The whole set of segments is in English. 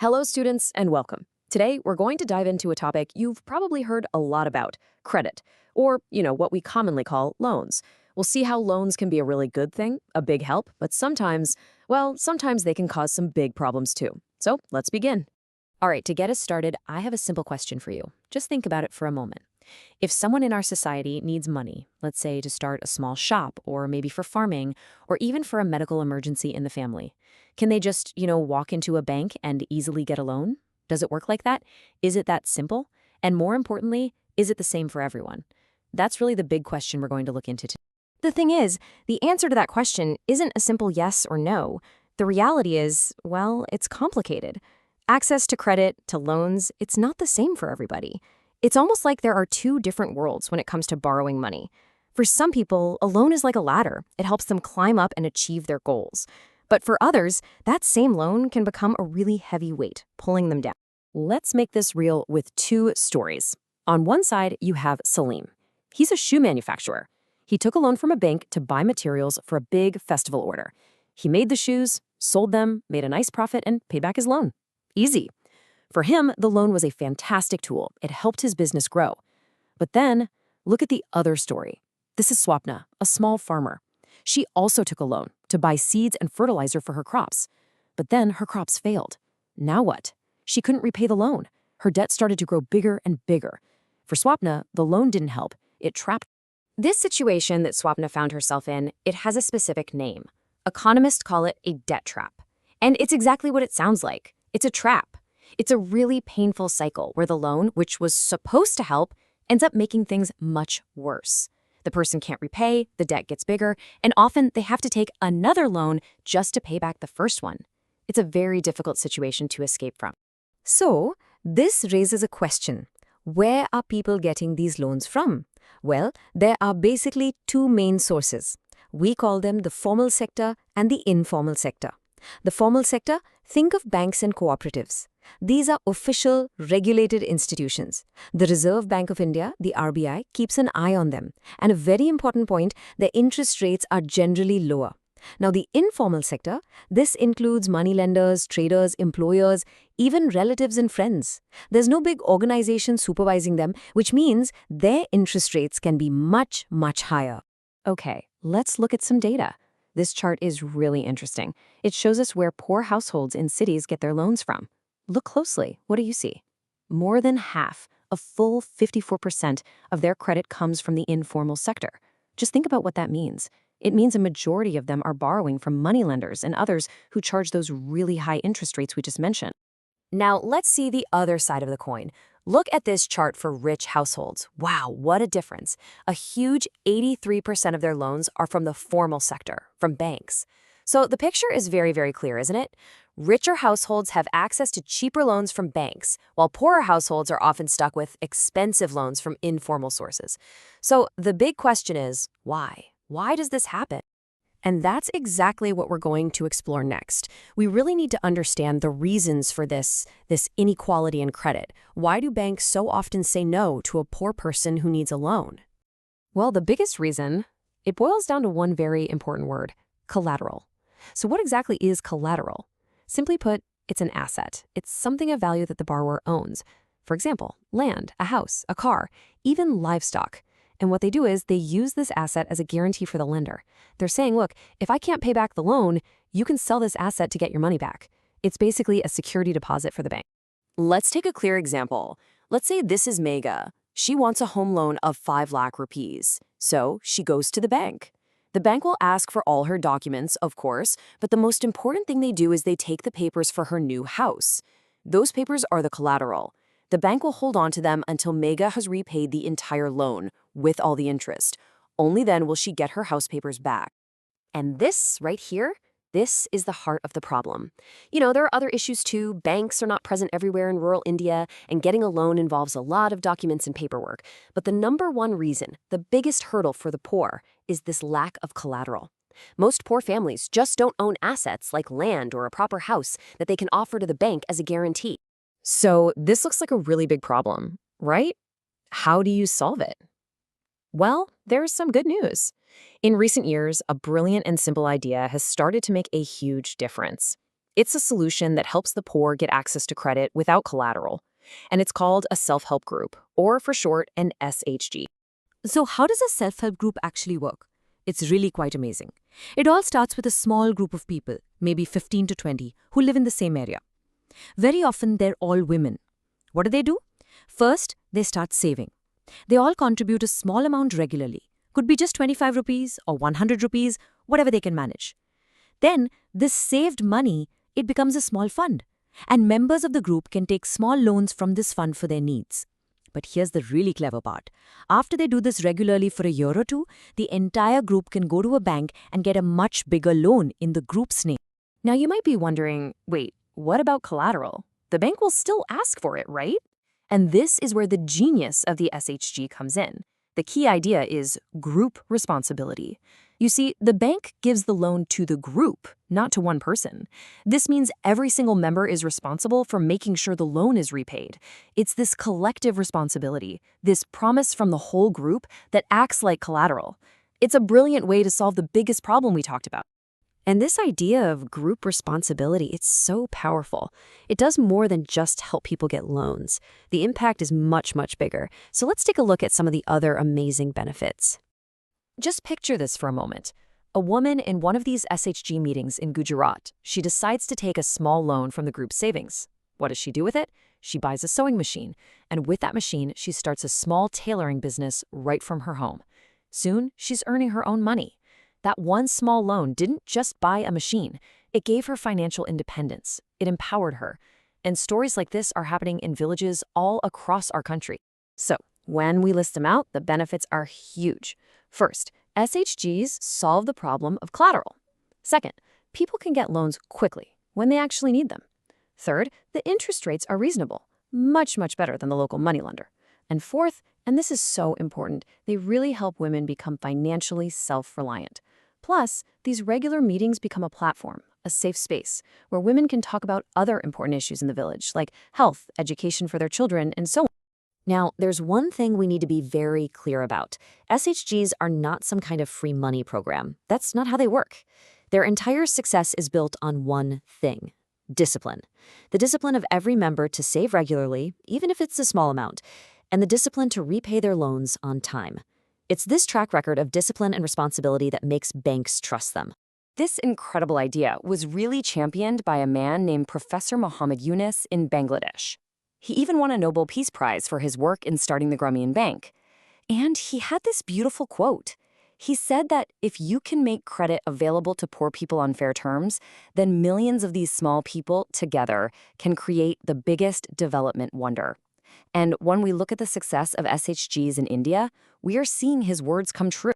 Hello, students, and welcome. Today, we're going to dive into a topic you've probably heard a lot about, credit, or, what we commonly call loans. We'll see how loans can be a really good thing, a big help, but sometimes they can cause some big problems too. So, let's begin. All right, to get us started, I have a simple question for you. Just think about it for a moment. If someone in our society needs money, let's say to start a small shop, or maybe for farming, or even for a medical emergency in the family, can they just, walk into a bank and easily get a loan? Does it work like that? Is it that simple? And more importantly, is it the same for everyone? That's really the big question we're going to look into today. The thing is, the answer to that question isn't a simple yes or no. The reality is, well, it's complicated. Access to credit, to loans, it's not the same for everybody. It's almost like there are two different worlds when it comes to borrowing money. For some people, a loan is like a ladder. It helps them climb up and achieve their goals. But for others, that same loan can become a really heavy weight, pulling them down. Let's make this real with two stories. On one side, you have Salim. He's a shoe manufacturer. He took a loan from a bank to buy materials for a big festival order. He made the shoes, sold them, made a nice profit, and paid back his loan. Easy. For him, the loan was a fantastic tool. It helped his business grow. But then, look at the other story. This is Swapna, a small farmer. She also took a loan to buy seeds and fertilizer for her crops. But then her crops failed. Now what? She couldn't repay the loan. Her debt started to grow bigger and bigger. For Swapna, the loan didn't help. It trapped. This situation that Swapna found herself in, it has a specific name. Economists call it a debt trap. And it's exactly what it sounds like. It's a trap. It's a really painful cycle where the loan, which was supposed to help, ends up making things much worse. The person can't repay, the debt gets bigger, and often they have to take another loan just to pay back the first one. It's a very difficult situation to escape from. So, this raises a question. Where are people getting these loans from? Well, there are basically two main sources. We call them the formal sector and the informal sector. The formal sector, think of banks and cooperatives. These are official, regulated institutions. The Reserve Bank of India, the RBI, keeps an eye on them. And a very important point, their interest rates are generally lower. Now, the informal sector, this includes moneylenders, traders, employers, even relatives and friends. There's no big organization supervising them, which means their interest rates can be much, much higher. Okay, let's look at some data. This chart is really interesting. It shows us where poor households in cities get their loans from. Look closely. What do you see? More than half, a full 54% of their credit comes from the informal sector. Just think about what that means. It means a majority of them are borrowing from moneylenders and others who charge those really high interest rates we just mentioned. Now, let's see the other side of the coin. Look at this chart for rich households. Wow, what a difference. A huge 83% of their loans are from the formal sector, from banks. So the picture is very, very clear, isn't it? Richer households have access to cheaper loans from banks, while poorer households are often stuck with expensive loans from informal sources. So the big question is, why? Why does this happen? And that's exactly what we're going to explore next. We really need to understand the reasons for this inequality in credit. Why do banks so often say no to a poor person who needs a loan? Well, the biggest reason, it boils down to one very important word, collateral. So what exactly is collateral? Simply put, it's an asset. It's something of value that the borrower owns. For example, land, a house, a car, even livestock. And what they do is they use this asset as a guarantee for the lender. They're saying, look, if I can't pay back the loan, you can sell this asset to get your money back. It's basically a security deposit for the bank. Let's take a clear example. Let's say this is Megha. She wants a home loan of 5 lakh rupees. So she goes to the bank. The bank will ask for all her documents, of course, but the most important thing they do is they take the papers for her new house. Those papers are the collateral. The bank will hold on to them until Megha has repaid the entire loan, with all the interest. Only then will she get her house papers back. And this right here, this is the heart of the problem. There are other issues too. Banks are not present everywhere in rural India, and getting a loan involves a lot of documents and paperwork. But the number one reason, the biggest hurdle for the poor, is this lack of collateral. Most poor families just don't own assets like land or a proper house that they can offer to the bank as a guarantee. So this looks like a really big problem, right? How do you solve it? Well, there's some good news. In recent years, a brilliant and simple idea has started to make a huge difference. It's a solution that helps the poor get access to credit without collateral, and it's called a self-help group, or for short, an SHG. So how does a self-help group actually work? It's really quite amazing. It all starts with a small group of people, maybe 15 to 20, who live in the same area. Very often, they're all women. What do? First, they start saving. They all contribute a small amount regularly. Could be just 25 rupees or 100 rupees, whatever they can manage. Then, this saved money, it becomes a small fund. And members of the group can take small loans from this fund for their needs. But here's the really clever part. After they do this regularly for a year or two, the entire group can go to a bank and get a much bigger loan in the group's name. Now you might be wondering, wait, what about collateral? The bank will still ask for it, right? And this is where the genius of the SHG comes in. The key idea is group responsibility. You see, the bank gives the loan to the group, not to one person. This means every single member is responsible for making sure the loan is repaid. It's this collective responsibility, this promise from the whole group that acts like collateral. It's a brilliant way to solve the biggest problem we talked about. And this idea of group responsibility, it's so powerful. It does more than just help people get loans. The impact is much, much bigger. So let's take a look at some of the other amazing benefits. Just picture this for a moment. A woman in one of these SHG meetings in Gujarat, she decides to take a small loan from the group's savings. What does she do with it? She buys a sewing machine, and with that machine, she starts a small tailoring business right from her home. Soon, she's earning her own money. That one small loan didn't just buy a machine. It gave her financial independence. It empowered her. And stories like this are happening in villages all across our country. So, when we list them out, the benefits are huge. First, SHGs solve the problem of collateral. Second, people can get loans quickly when they actually need them. Third, the interest rates are reasonable, much, much better than the local moneylender. And fourth, and this is so important, they really help women become financially self-reliant. Plus, these regular meetings become a platform, a safe space, where women can talk about other important issues in the village, like health, education for their children, and so on. Now, there's one thing we need to be very clear about. SHGs are not some kind of free money program. That's not how they work. Their entire success is built on one thing: discipline. The discipline of every member to save regularly, even if it's a small amount, and the discipline to repay their loans on time. It's this track record of discipline and responsibility that makes banks trust them. This incredible idea was really championed by a man named Professor Muhammad Yunus in Bangladesh. He even won a Nobel Peace Prize for his work in starting the Grameen Bank. And he had this beautiful quote. He said that if you can make credit available to poor people on fair terms, then millions of these small people together can create the biggest development wonder. And when we look at the success of SHGs in India, we are seeing his words come true.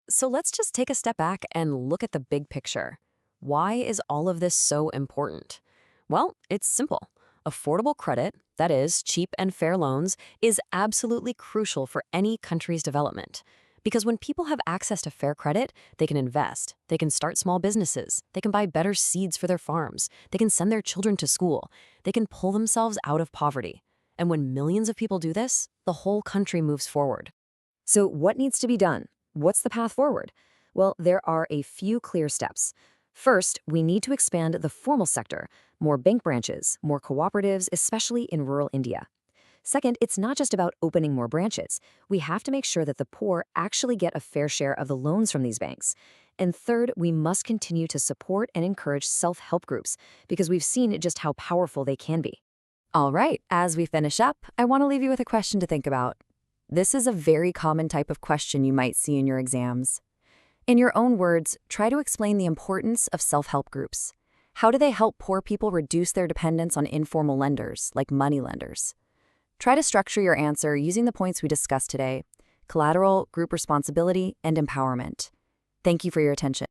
So let's just take a step back and look at the big picture. Why is all of this so important? Well, it's simple. Affordable credit, that is, cheap and fair loans, is absolutely crucial for any country's development. Because when people have access to fair credit, they can invest, they can start small businesses, they can buy better seeds for their farms, they can send their children to school, they can pull themselves out of poverty. And when millions of people do this, the whole country moves forward. So what needs to be done? What's the path forward? Well, there are a few clear steps. First, we need to expand the formal sector, more bank branches, more cooperatives, especially in rural India. Second, it's not just about opening more branches. We have to make sure that the poor actually get a fair share of the loans from these banks. And third, we must continue to support and encourage self-help groups, because we've seen just how powerful they can be. All right, as we finish up, I want to leave you with a question to think about. This is a very common type of question you might see in your exams. In your own words, try to explain the importance of self-help groups. How do they help poor people reduce their dependence on informal lenders, like money lenders? Try to structure your answer using the points we discussed today: collateral, group responsibility, and empowerment. Thank you for your attention.